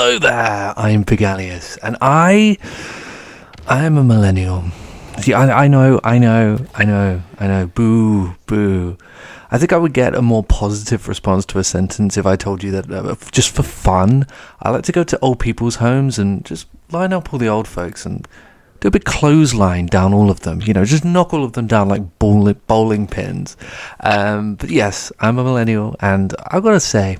Hello there, I'm Pigalius, and I am a millennial. See, I know, boo. I think I would get a more positive response to a sentence if I told you that just for fun, I like to go to old people's homes and just line up all the old folks and do a big clothesline down all of them, just knock all of them down like bowling pins. But yes, I'm a millennial, and I've got to say,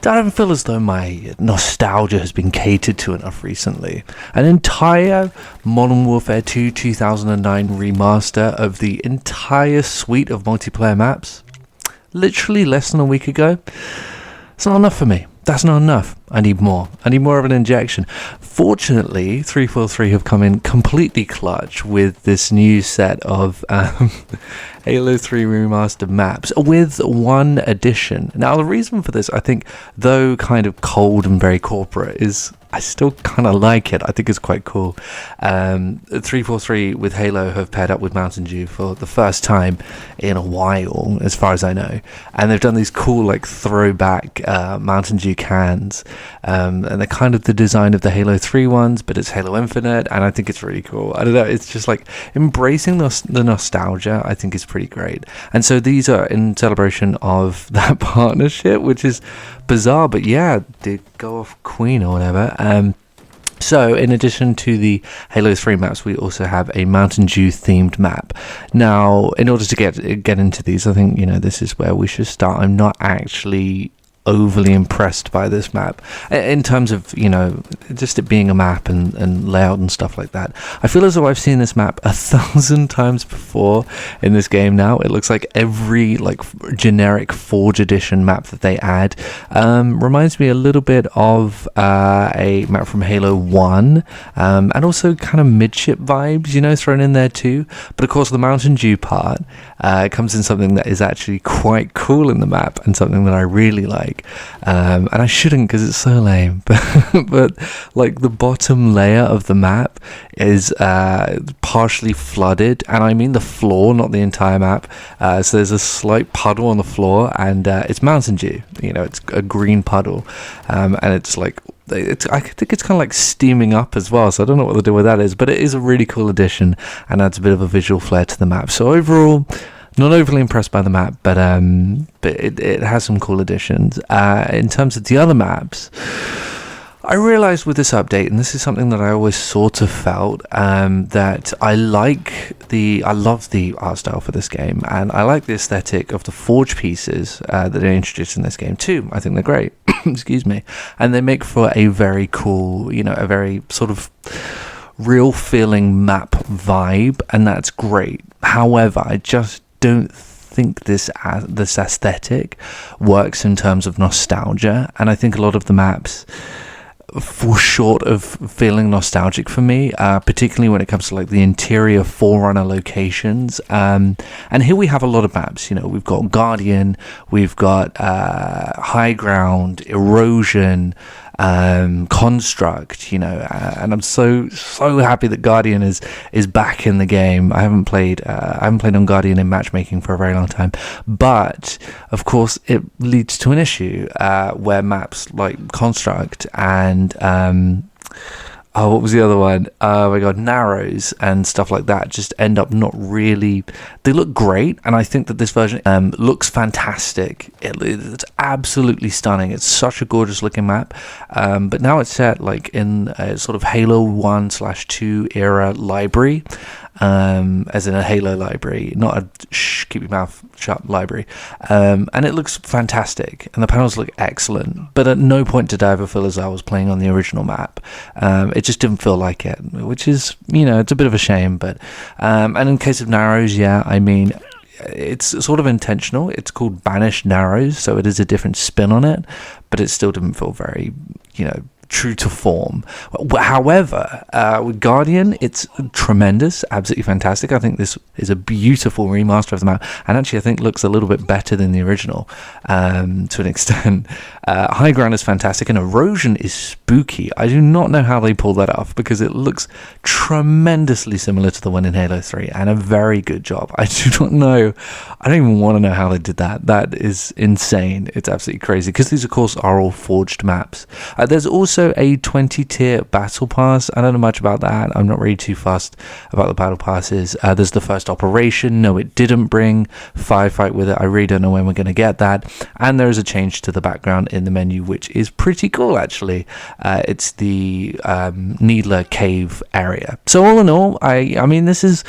I don't feel as though my nostalgia has been catered to enough recently. An entire Modern Warfare 2 2009 remaster of the entire suite of multiplayer maps, literally less than a week ago. It's not enough for me. That's not enough. I need more. I need more of an injection. Fortunately, 343 have come in completely clutch with this new set of Halo 3 remastered maps with one addition. Now, the reason for this, I think, though kind of cold and very corporate, is I still kind of like it. I think it's quite cool. 343 with Halo have paired up with Mountain Dew for the first time in a while, as far as I know. And they've done these cool, like, throwback Mountain Dew cans. And they're kind of the design of the Halo 3 ones, but it's Halo Infinite, and I think it's really cool. I don't know, it's just like embracing the nostalgia, I think is pretty great. And so these are in celebration of that partnership, which is bizarre, but yeah, the go off Queen or whatever. So in addition to the Halo 3 maps, we also have a Mountain Dew themed map. Now, in order to get into these, I think, this is where we should start. I'm not actually overly impressed by this map in terms of just it being a map and layout and stuff like that. I feel as though I've seen this map 1,000 times before in this game. Now it looks like every generic Forge edition map that they add reminds me a little bit of a map from Halo 1 and also kind of midship vibes thrown in there too. But of course the Mountain Dew part comes in something that is actually quite cool in the map and something that I really like. And I shouldn't because it's so lame, but like the bottom layer of the map is partially flooded, and I mean the floor, not the entire map. So there's a slight puddle on the floor, and it's Mountain Dew. It's a green puddle, and it's like I think it's kind of like steaming up as well. So I don't know what the deal with that is, but it is a really cool addition and adds a bit of a visual flair to the map. So overall, not overly impressed by the map, but it has some cool additions. In terms of the other maps, I realised with this update, and this is something that I always sort of felt, that I love the art style for this game, and I like the aesthetic of the Forge pieces that they introduced in this game too. I think they're great. Excuse me. And they make for a very cool, a very sort of real feeling map vibe, and that's great. However, I just don't think this aesthetic works in terms of nostalgia, and I think a lot of the maps fall short of feeling nostalgic for me, particularly when it comes to the interior Forerunner locations. And here we have a lot of maps. We've got Guardian, we've got High Ground, Erosion, Construct, and I'm so happy that Guardian is back in the game. I haven't played on Guardian in matchmaking for a very long time, but of course it leads to an issue where maps like Construct and what was the other one? Oh my god, Narrows and stuff like that just end up not really. They look great, and I think that this version looks fantastic. It's absolutely stunning. It's such a gorgeous looking map. But now it's set in a sort of Halo 1/2 era library, as in a Halo library, not a keep your mouth shut library. And it looks fantastic, and the panels look excellent. But at no point did I ever feel as though I was playing on the original map. It just didn't feel like it, which is, it's a bit of a shame. But and in case of Narrows, yeah, I mean, it's sort of intentional. It's called Banished Narrows, so it is a different spin on it, but it still didn't feel very, true to form. However, with Guardian, it's tremendous, absolutely fantastic. I think this is a beautiful remaster of the map, and actually I think looks a little bit better than the original to an extent. High Ground is fantastic, and Erosion is spooky. I do not know how they pulled that off, because it looks tremendously similar to the one in Halo 3, and a very good job. I do not know, I don't even want to know how they did that. That is insane. It's absolutely crazy, because these of course are all forged maps. There's also also a 20 tier battle pass. I don't know much about that. I'm not really too fussed about the battle passes. There's the first operation. No, it didn't bring firefight with it. I really don't know when we're going to get that. And there is a change to the background in the menu, which is pretty cool, actually. It's the Needler Cave area. So all in all, I mean, this is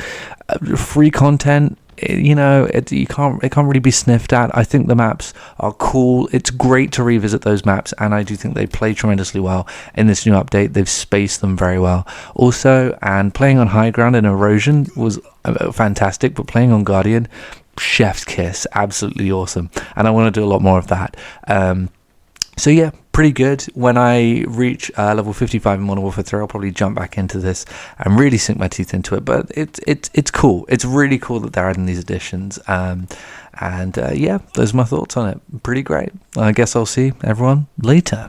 free content. It can't really be sniffed at. I think the maps are cool. It's great to revisit those maps, and I do think they play tremendously well in this new update. They've spaced them very well also, and playing on high ground and erosion was fantastic, but playing on Guardian, chef's kiss, absolutely awesome, and I want to do a lot more of that. So yeah, pretty good. When I reach level 55 in Modern Warfare 3, I'll probably jump back into this and really sink my teeth into it. But it's cool. It's really cool that they're adding these additions. Yeah, those are my thoughts on it. Pretty great. I guess I'll see everyone later.